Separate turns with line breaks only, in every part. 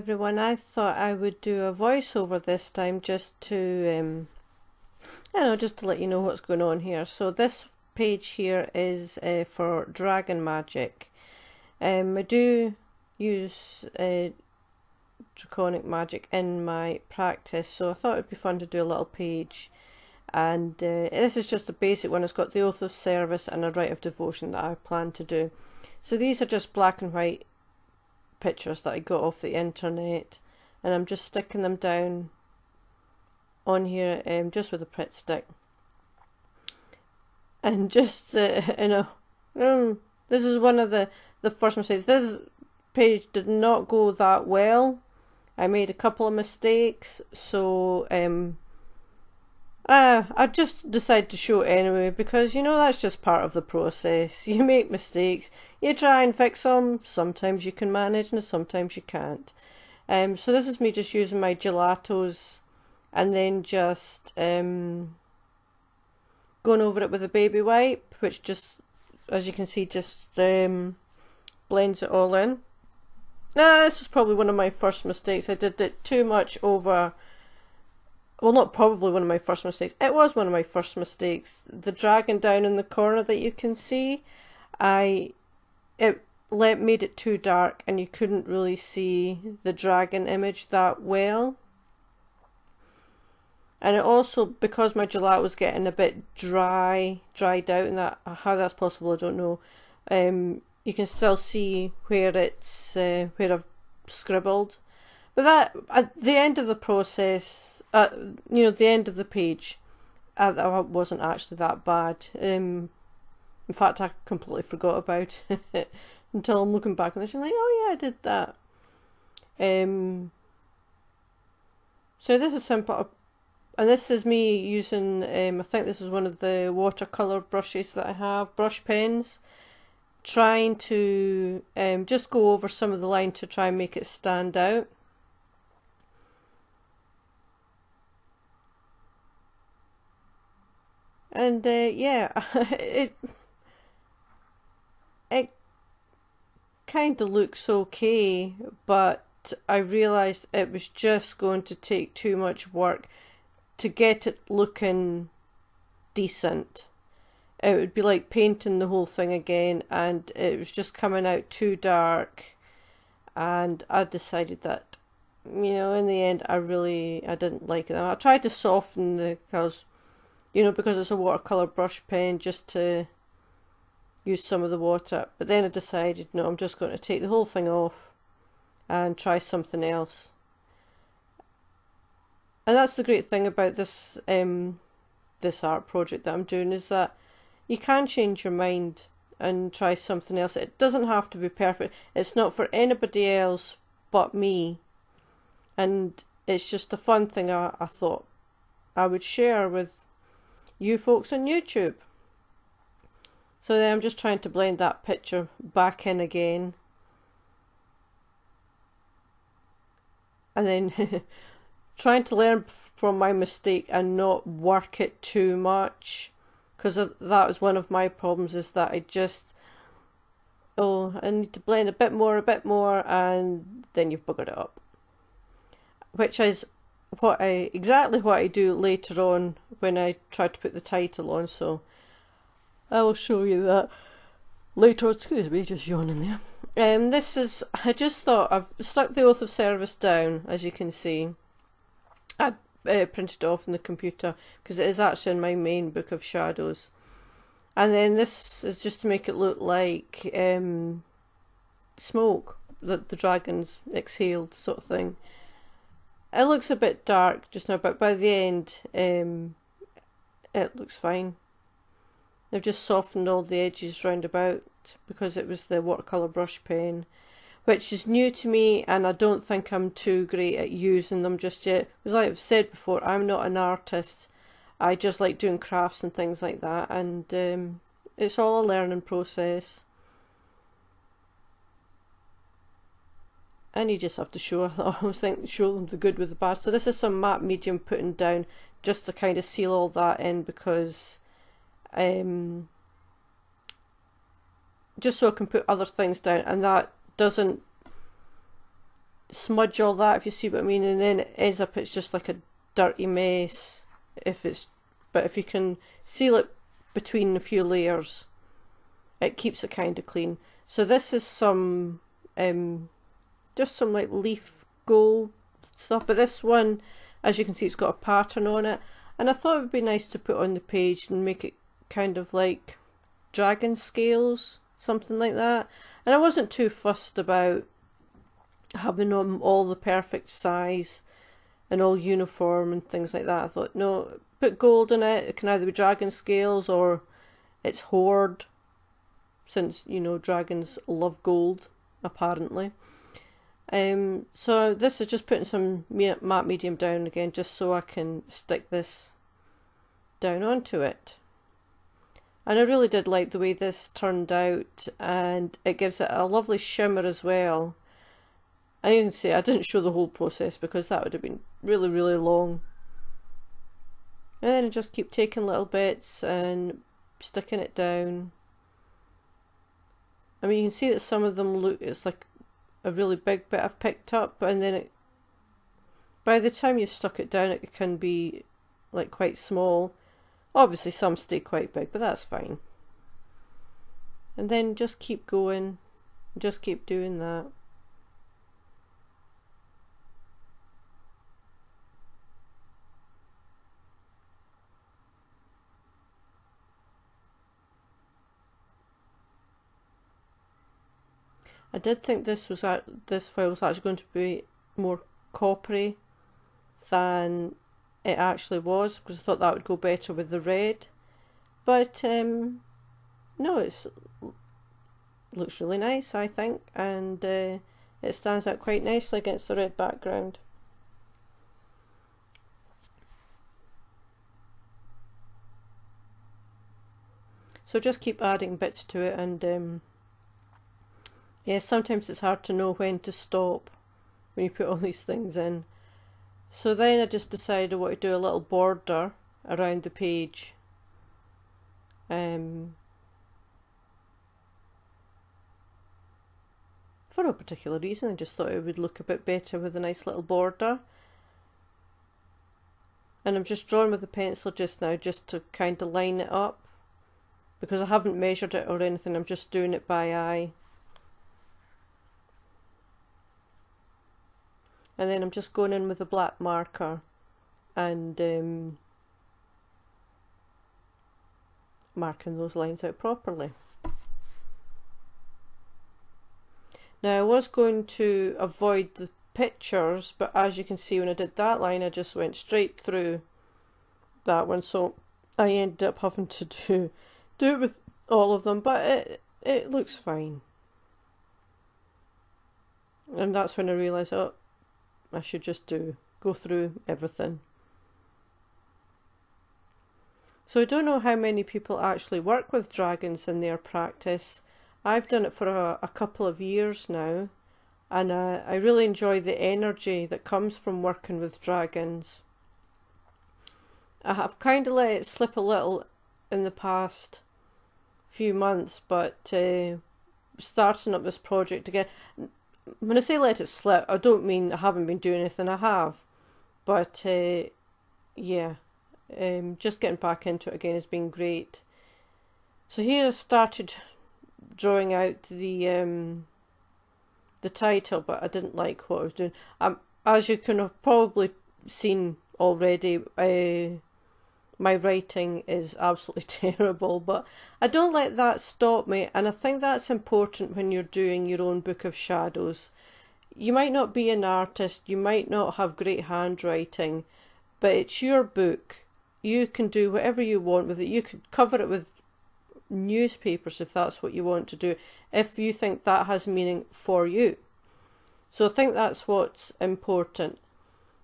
everyone. I thought I would do a voiceover this time just to, just to let you know what's going on here. So this page here is for dragon magic. I do use draconic magic in my practice, so I thought it'd be fun to do a little page. And this is just a basic one. It's got the oath of service and a rite of devotion that I plan to do. So these are just black and white pictures that I got off the internet, and I'm just sticking them down on here just with a Pritt stick. And just this is one of the first mistakes. This page did not go that well. I made a couple of mistakes, so I just decided to show it anyway, because that's just part of the process. You make mistakes, you try and fix them. Sometimes you can manage and sometimes you can't. So this is me just using my gelatos and then just going over it with a baby wipe, which just, as you can see, just blends it all in. This was probably one of my first mistakes. I did it too much over. Well, not probably one of my first mistakes. It was one of my first mistakes. The dragon down in the corner that you can see, made it too dark and you couldn't really see the dragon image that well. And it also, because my gelato was getting a bit dried out, and that how that's possible I don't know. You can still see where it's where I've scribbled. But that, at the end of the process, the end of the page, that wasn't actually that bad. In fact, I completely forgot about it until I'm looking back on this and like, oh yeah, I did that. So this is simple, and this is me using, I think this is one of the watercolour brushes that I have, brush pens, trying to just go over some of the line to try and make it stand out. And yeah, it kind of looks okay, but I realised it was just going to take too much work to get it looking decent. It would be like painting the whole thing again, and it was just coming out too dark. And I decided that, in the end, I didn't like it. I tried to soften the colours, because it's a watercolour brush pen, just to use some of the water. But then I decided, no, I'm just going to take the whole thing off and try something else. And that's the great thing about this this art project that I'm doing, is that you can change your mind and try something else. It doesn't have to be perfect. It's not for anybody else but me. And it's just a fun thing I thought I would share with you folks on YouTube. So then I'm just trying to blend that picture back in again. And then trying to learn from my mistake and not work it too much. Because that was one of my problems, is that I need to blend a bit more, and then you've buggered it up. Which is exactly what I do later on when I try to put the title on, so I will show you that later. Excuse me, just yawning there. I just thought, I've stuck the oath of service down, as you can see. I printed it off on the computer because it is actually in my main book of shadows. And then this is just to make it look like smoke that the dragons exhaled, sort of thing. It looks a bit dark just now, but by the end it looks fine. I've just softened all the edges round about because it was the watercolour brush pen, which is new to me, and I don't think I'm too great at using them just yet. Because like I've said before, I'm not an artist. I just like doing crafts and things like that, and it's all a learning process. And you just have to show them the good with the bad. So this is some matte medium putting down just to kind of seal all that in, because just so I can put other things down, and that doesn't smudge all that, if you see what I mean, and then it ends up it's just like a dirty mess. But if you can seal it between a few layers, it keeps it kind of clean. So this is some just some like leaf gold stuff, but this one, as you can see, it's got a pattern on it, and I thought it would be nice to put on the page and make it kind of like dragon scales, something like that. And I wasn't too fussed about having them all the perfect size and all uniform and things like that. I thought, no, put gold in it. It can either be dragon scales or it's horde, since, you know, dragons love gold, apparently. So this is just putting some matte medium down again, just so I can stick this down onto it. And I really did like the way this turned out, and it gives it a lovely shimmer as well. And you can see I didn't show the whole process because that would have been really, really long. And then I just keep taking little bits and sticking it down. I mean, you can see that some of them look, it's like a really big bit I've picked up, and then by the time you've stuck it down, it can be like quite small. Obviously some stay quite big, but that's fine. And then just keep going, just keep doing that. I did think this foil was actually going to be more coppery than it actually was, because I thought that would go better with the red. But no, it looks really nice, I think, and it stands out quite nicely against the red background. So just keep adding bits to it, and yeah, sometimes it's hard to know when to stop when you put all these things in. So then I just decided I want to do a little border around the page. For no particular reason, I just thought it would look a bit better with a nice little border. And I'm just drawing with the pencil just now, just to kind of line it up, because I haven't measured it or anything, I'm just doing it by eye. And then I'm just going in with a black marker and marking those lines out properly. Now I was going to avoid the pictures, but as you can see, when I did that line, I just went straight through that one, so I ended up having to do it with all of them, but it looks fine. And that's when I realised, oh, I should just go through everything. So I don't know how many people actually work with dragons in their practice. I've done it for a couple of years now, and I really enjoy the energy that comes from working with dragons. I have kind of let it slip a little in the past few months, but starting up this project again, when I say let it slip, I don't mean I haven't been doing anything, I have. But yeah, just getting back into it again has been great. So here I started drawing out the title, but I didn't like what I was doing. As you can have probably seen already, my writing is absolutely terrible, but I don't let that stop me, and I think that's important when you're doing your own book of shadows. You might not be an artist, you might not have great handwriting, but it's your book. You can do whatever you want with it. You could cover it with newspapers if that's what you want to do, if you think that has meaning for you. So I think that's what's important.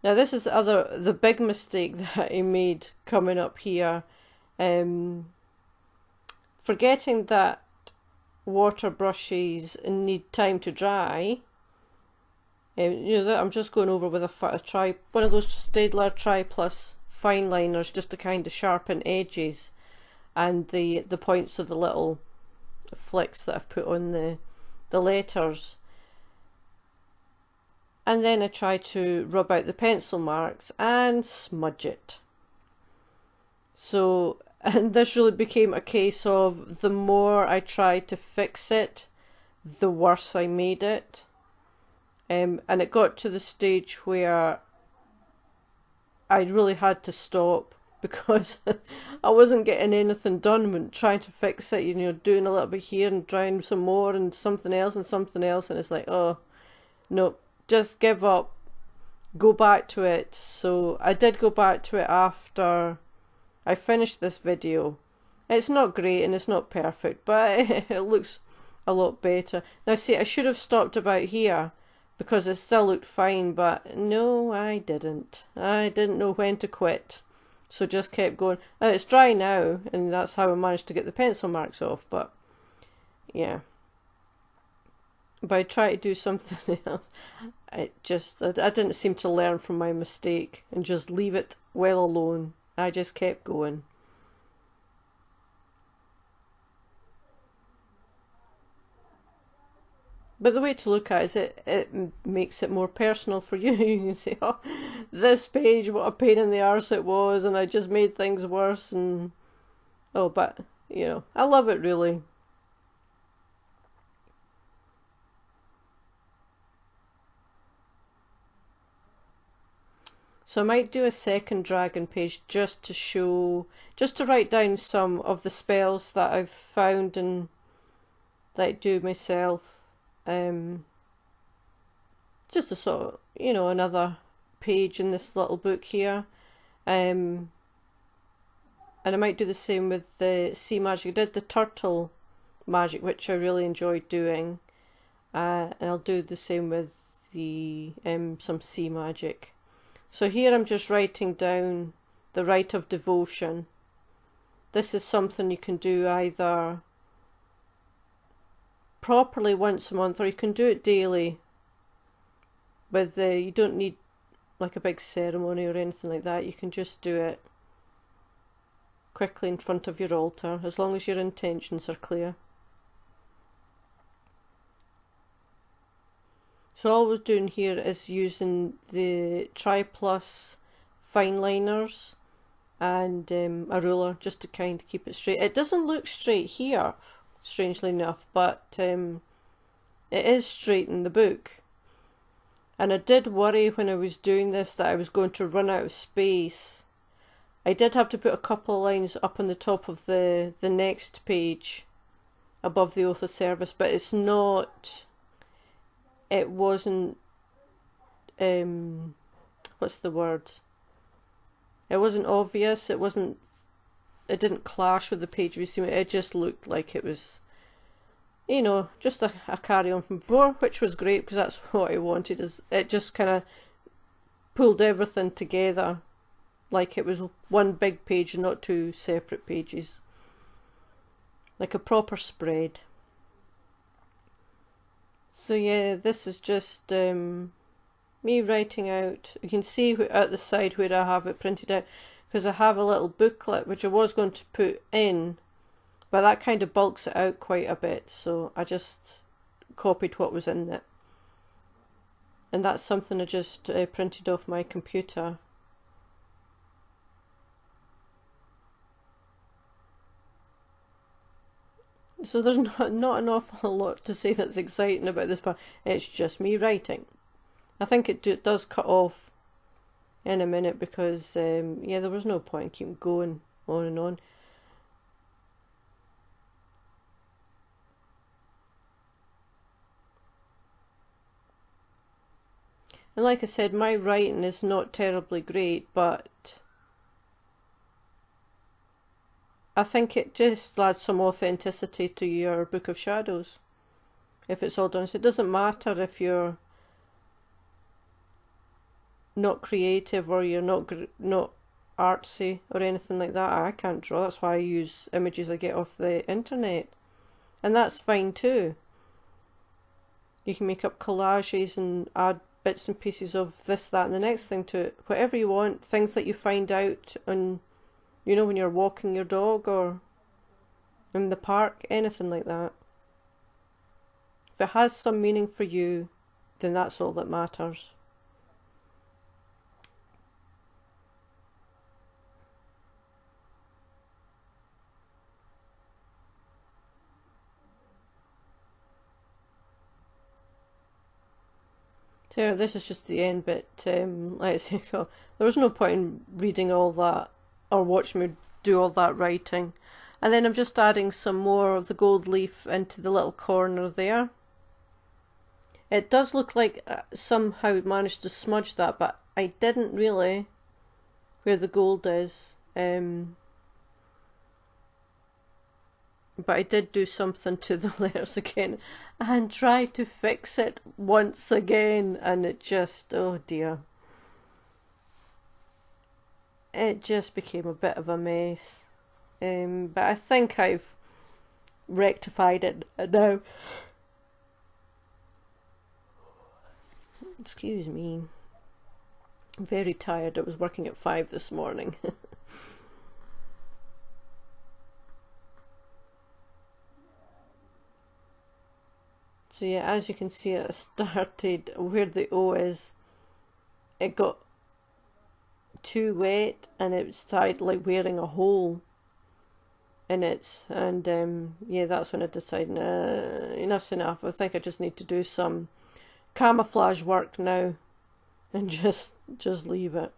Now this is the big mistake that I made coming up here, forgetting that water brushes need time to dry. You know, that I'm just going over with one of those Staedtler Tri Plus fine liners, just to kind of sharpen edges and the points of the little flicks that I've put on the letters. And then I try to rub out the pencil marks and smudge it. So, and this really became a case of the more I tried to fix it, the worse I made it. And it got to the stage where I really had to stop because I wasn't getting anything done when trying to fix it, you know, doing a little bit here and trying some more and something else, and it's like, oh, no, just give up, go back to it. So I did go back to it after I finished this video. It's not great and it's not perfect, but it looks a lot better. Now see, I should have stopped about here because it still looked fine, but no, I didn't. I didn't know when to quit. So just kept going. It's dry now, and that's how I managed to get the pencil marks off, but yeah. But I tried to do something else. I didn't seem to learn from my mistake and just leave it well alone. I just kept going. But the way to look at it is it makes it more personal for you. You can say, oh, this page, what a pain in the arse it was, and I just made things worse, and oh, but, you know, I love it really. So I might do a second dragon page just to show, just to write down some of the spells that I've found and that I do myself. Just a sort of, you know, another page in this little book here. And I might do the same with the sea magic. I did the turtle magic, which I really enjoyed doing. And I'll do the same with the some sea magic. So here I'm just writing down the rite of devotion. This is something you can do either properly once a month, or you can do it daily. With you don't need like a big ceremony or anything like that. You can just do it quickly in front of your altar, as long as your intentions are clear. So all I was doing here is using the Tri-Plus fine liners and a ruler just to kind of keep it straight. It doesn't look straight here, strangely enough, but it is straight in the book. And I did worry when I was doing this that I was going to run out of space. I did have to put a couple of lines up on the top of the next page above the oath of service, but it's not... It wasn't, what's the word? It wasn't obvious, it didn't clash with the page we see. It just looked like it was, you know, just a carry on from before, which was great because that's what I wanted. Is it just kind of pulled everything together like it was one big page and not two separate pages. Like a proper spread. So yeah, this is just me writing out. You can see at the side where I have it printed out, because I have a little booklet which I was going to put in, but that kind of bulks it out quite a bit, so I just copied what was in it. And that's something I just printed off my computer. So there's not an awful lot to say that's exciting about this part. It's just me writing. I think it does cut off in a minute because, yeah, there was no point in keeping going on and on. And like I said, my writing is not terribly great, but I think it just adds some authenticity to your Book of Shadows if it's all done. So it doesn't matter if you're not creative or you're not artsy or anything like that. I can't draw, that's why I use images I get off the internet, and that's fine too. You can make up collages and add bits and pieces of this, that and the next thing to it, whatever you want, things that you find out on, you know, when you're walking your dog or in the park, anything like that. If it has some meaning for you, then that's all that matters. So this is just the end bit. Let's say, there was no point in reading all that or watching me do all that writing. And then I'm just adding some more of the gold leaf into the little corner there. It does look like somehow it managed to smudge that, but I didn't really where the gold is. But I did do something to the layers again and try to fix it once again, and it just, oh dear. It just became a bit of a mess. But I think I've rectified it now. Excuse me. I'm very tired. I was working at 5 this morning. So yeah, as you can see, it started where the O is. It got too wet and it started like wearing a hole in it, and yeah, that's when I decided enough's enough. I think I just need to do some camouflage work now and just leave it.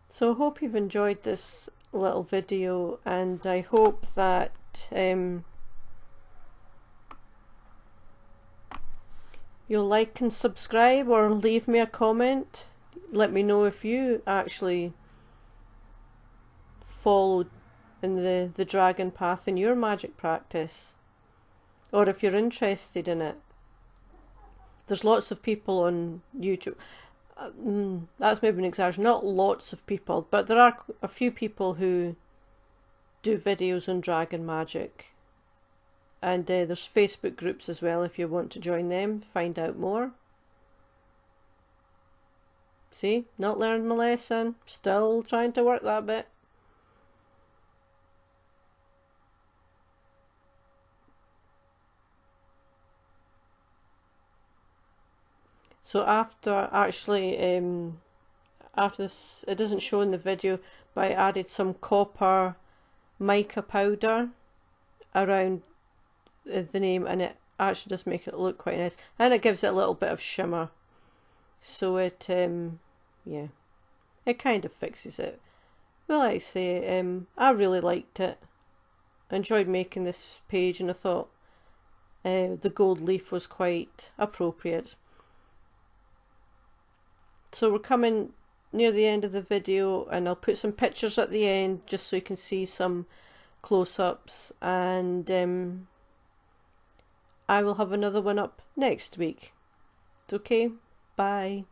So I hope you've enjoyed this little video, and I hope that you'll like and subscribe or leave me a comment. Let me know if you actually followed in the dragon path in your magic practice, or if you're interested in it. There's lots of people on YouTube. That's maybe an exaggeration, not lots of people, but there are a few people who do videos on dragon magic. And there's Facebook groups as well if you want to join them, find out more. See, not learned my lesson, still trying to work that bit. So after after this, it doesn't show in the video, but I added some copper mica powder around the name, and it actually does make it look quite nice, and it gives it a little bit of shimmer. So it, yeah, it kind of fixes it. Well, like I say, I really liked it. I enjoyed making this page, and I thought the gold leaf was quite appropriate. So we're coming near the end of the video, and I'll put some pictures at the end just so you can see some close-ups, and I will have another one up next week. Okay, bye.